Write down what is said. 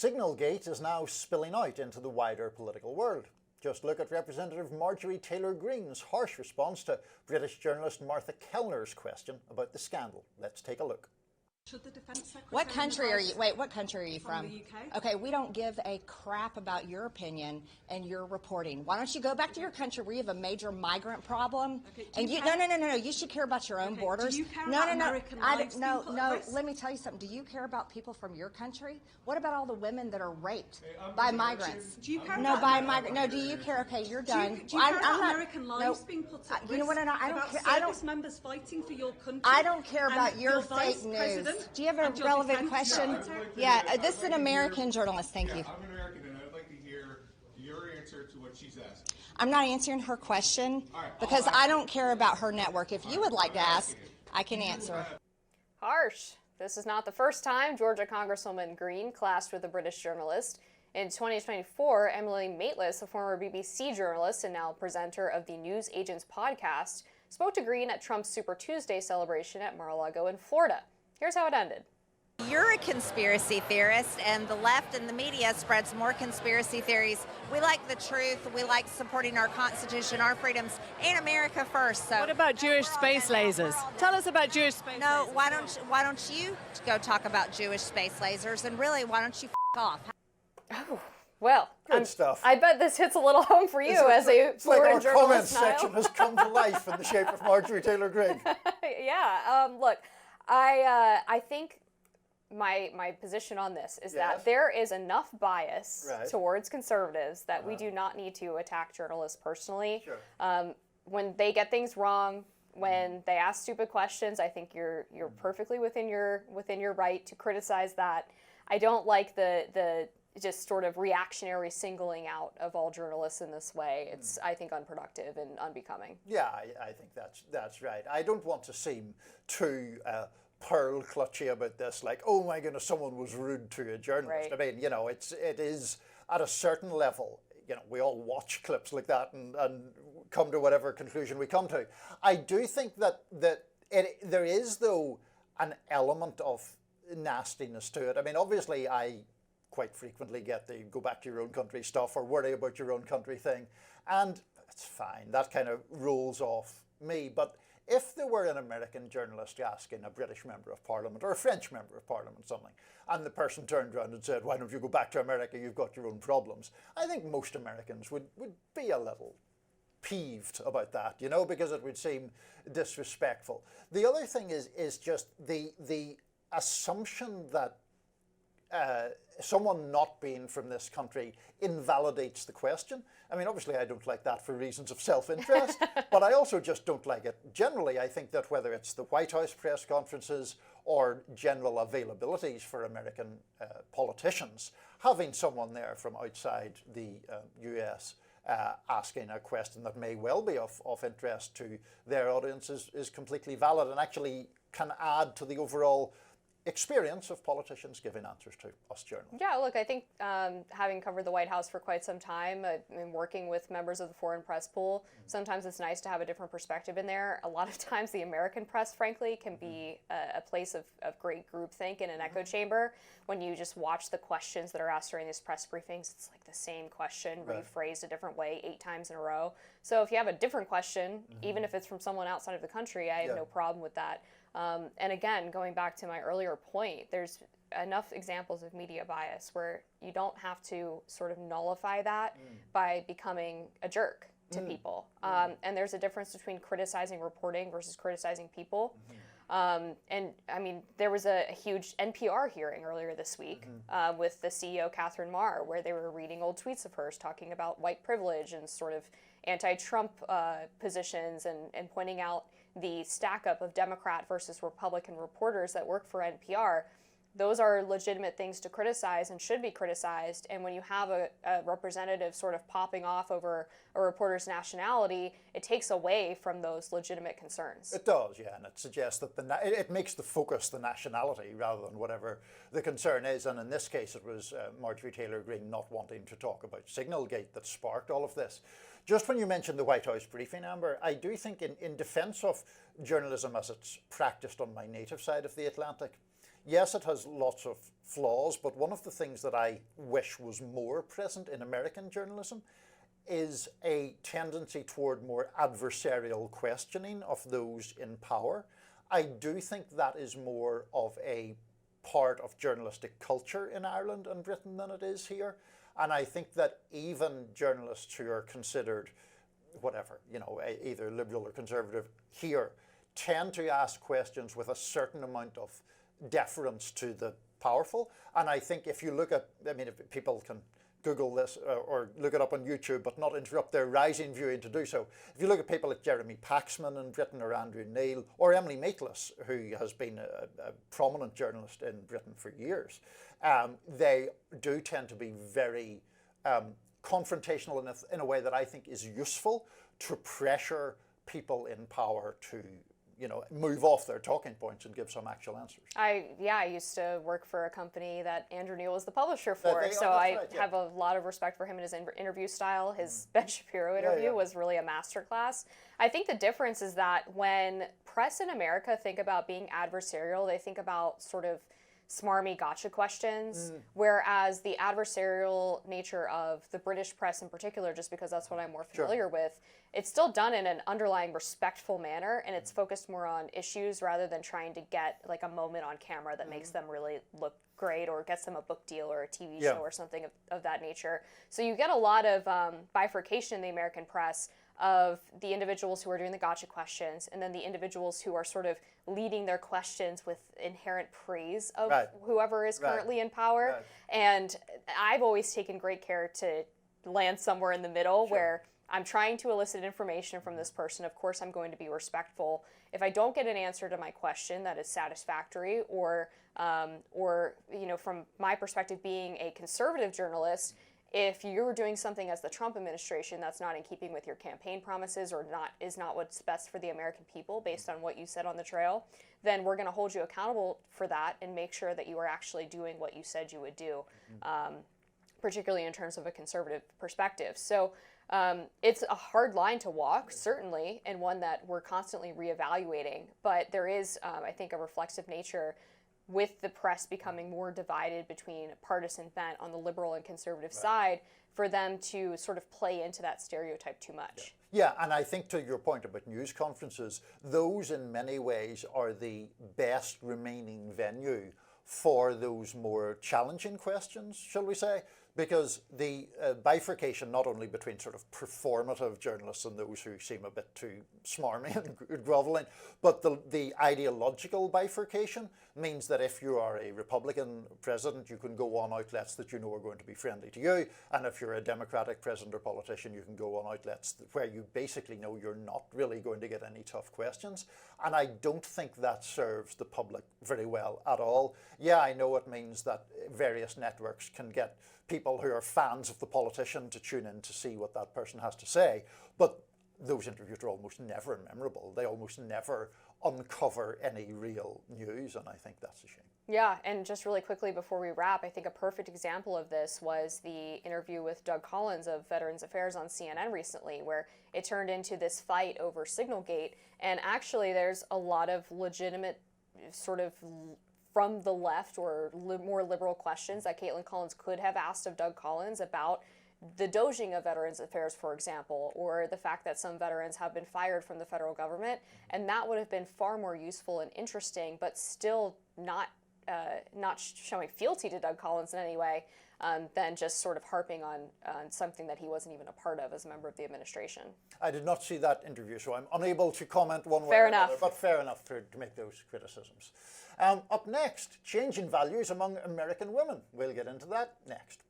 SignalGate is now spilling out into the wider political world. Just look at Representative Marjorie Taylor Greene's harsh response to British journalist Martha Kellner's question about the scandal. Let's take a look. Should the Defence Secretary... What country are you? Wait, what country are you from? The UK. Okay, we don't give a crap about your opinion and your reporting. Why don't you go back to your country where you have a major migrant problem? Okay, and you no. You should care about your own borders. Do you care about American lives being put at risk? Let me tell you something. Do you care about people from your country? What about all the women that are raped by migrants? Do you care No, about by migrant. No, do you care? Okay, you're done. Do you care about American lives being put at risk? You know what? I don't care. Service members fighting for your country. I don't care about your fake news. Do you have a relevant question? Yeah, this is an American journalist. Thank you. I'm American, and I'd like to hear your answer to what she's asking. I'm not answering her question because I don't care about her network. If you would like to ask, I can answer. Harsh. This is not the first time Georgia Congresswoman Greene clashed with a British journalist. In 2024, Emily Maitlis, a former BBC journalist and now presenter of the News Agents podcast, spoke to Greene at Trump's Super Tuesday celebration at Mar-a-Lago in Florida. Here's how it ended. You're a conspiracy theorist, and the left and the media spreads more conspiracy theories. We like the truth. We like supporting our Constitution, our freedoms, and America first. So, what about Jewish space lasers? Tell us about Jewish space lasers. No, why don't you go talk about Jewish space lasers? And really, why don't you off? Oh, well, good stuff. I bet this hits a little home for you as a Florida journalist. It's like our comments section has come to life in the shape of Marjorie Taylor Greene. Yeah. Look, I think. My position on this is that there is enough bias towards conservatives that we do not need to attack journalists personally. Sure. When they get things wrong, when they ask stupid questions, I think you're perfectly within your right to criticize that. I don't like the just sort of reactionary singling out of all journalists in this way. It's I think unproductive and unbecoming. Yeah, I think that's right. I don't want to seem too pearl clutchy about this, like, oh my goodness, someone was rude to a journalist. Right. I mean, it is at a certain level, we all watch clips like that and come to whatever conclusion we come to. I do think that there is, though, an element of nastiness to it. I mean, obviously, I quite frequently get the go back to your own country stuff or worry about your own country thing, and it's fine. That kind of rolls off me. But if there were an American journalist asking a British member of Parliament or a French member of Parliament something, and the person turned around and said, why don't you go back to America, you've got your own problems, I think most Americans would be a little peeved about that, because it would seem disrespectful. The other thing is just the assumption that someone not being from this country invalidates the question. I mean, obviously I don't like that for reasons of self-interest, but I also just don't like it. Generally, I think that whether it's the White House press conferences or general availabilities for American politicians, having someone there from outside the US asking a question that may well be of interest to their audience is completely valid and actually can add to the overall experience of politicians giving answers to us journalists. Yeah, look, I think having covered the White House for quite some time and working with members of the foreign press pool, sometimes it's nice to have a different perspective in there. A lot of times the American press, frankly, can be a place of great groupthink and an echo chamber. When you just watch the questions that are asked during these press briefings, it's like the same question rephrased a different way 8 times in a row. So if you have a different question, even if it's from someone outside of the country, I have no problem with that. And again, going back to my earlier point, there's enough examples of media bias where you don't have to sort of nullify that by becoming a jerk to people. And there's a difference between criticizing reporting versus criticizing people. And I mean, there was a huge NPR hearing earlier this week with the CEO, Catherine Marr, where they were reading old tweets of hers talking about white privilege and sort of anti-Trump positions and pointing out the stack up of Democrat versus Republican reporters that work for NPR. Those are legitimate things to criticize and should be criticized. And when you have a representative sort of popping off over a reporter's nationality, it takes away from those legitimate concerns. It does, yeah, and it suggests that it makes the focus the nationality rather than whatever the concern is. And in this case, it was Marjorie Taylor Greene not wanting to talk about SignalGate that sparked all of this. Just when you mentioned the White House briefing, Amber, I do think in defense of journalism as it's practiced on my native side of the Atlantic, yes, it has lots of flaws, but one of the things that I wish was more present in American journalism is a tendency toward more adversarial questioning of those in power. I do think that is more of a part of journalistic culture in Ireland and Britain than it is here. And I think that even journalists who are considered whatever, either liberal or conservative here, tend to ask questions with a certain amount of deference to the powerful. And I think if you look at, if people can Google this or look it up on YouTube, but not interrupt their rising viewing to do so. If you look at people like Jeremy Paxman in Britain, or Andrew Neil, or Emily Maitlis, who has been a prominent journalist in Britain for years, they do tend to be very confrontational in a way that I think is useful to pressure people in power to move off their talking points and give some actual answers. I used to work for a company that Andrew Neil was the publisher for, so I have a lot of respect for him and his interview style. His Ben Shapiro interview was really a masterclass. I think the difference is that when press in America think about being adversarial, they think about sort of smarmy gotcha questions, whereas the adversarial nature of the British press in particular, just because that's what I'm more familiar with, it's still done in an underlying respectful manner, and it's focused more on issues rather than trying to get like a moment on camera that makes them really look great or gets them a book deal or a TV show or something of that nature. So you get a lot of bifurcation in the American press of the individuals who are doing the gotcha questions and then the individuals who are sort of leading their questions with inherent praise of whoever is currently in power. And I've always taken great care to land somewhere in the middle where I'm trying to elicit information from this person. Of course, I'm going to be respectful. If I don't get an answer to my question that is satisfactory, or from my perspective being a conservative journalist, if you're doing something as the Trump administration that's not in keeping with your campaign promises or is not what's best for the American people based on what you said on the trail, then we're going to hold you accountable for that and make sure that you are actually doing what you said you would do, particularly in terms of a conservative perspective. So it's a hard line to walk, certainly, and one that we're constantly reevaluating. But there is, I think, a reflexive nature with the press becoming more divided between partisan bent on the liberal and conservative side, for them to sort of play into that stereotype too much. Yeah, and I think to your point about news conferences, those in many ways are the best remaining venue for those more challenging questions, shall we say, because the bifurcation not only between sort of performative journalists and those who seem a bit too smarmy and groveling, but the ideological bifurcation means that if you are a Republican president, you can go on outlets that you know are going to be friendly to you, and if you're a Democratic president or politician, you can go on outlets where you basically know you're not really going to get any tough questions. And I don't think that serves the public very well at all. Yeah, I know it means that various networks can get people who are fans of the politician to tune in to see what that person has to say, but those interviews are almost never memorable. They almost never uncover any real news, and I think that's a shame. Yeah, and just really quickly before we wrap, I think a perfect example of this was the interview with Doug Collins of Veterans Affairs on CNN recently, where it turned into this fight over SignalGate, and actually there's a lot of legitimate sort of from the left or more liberal questions that Caitlin Collins could have asked of Doug Collins about the doging of Veterans Affairs, for example, or the fact that some veterans have been fired from the federal government, and that would have been far more useful and interesting, but still not showing fealty to Doug Collins in any way, than just sort of harping on something that he wasn't even a part of as a member of the administration. I did not see that interview, so I'm unable to comment one way Fair or enough. another, but fair enough to make those criticisms. Up next, changing values among American women. We'll get into that next.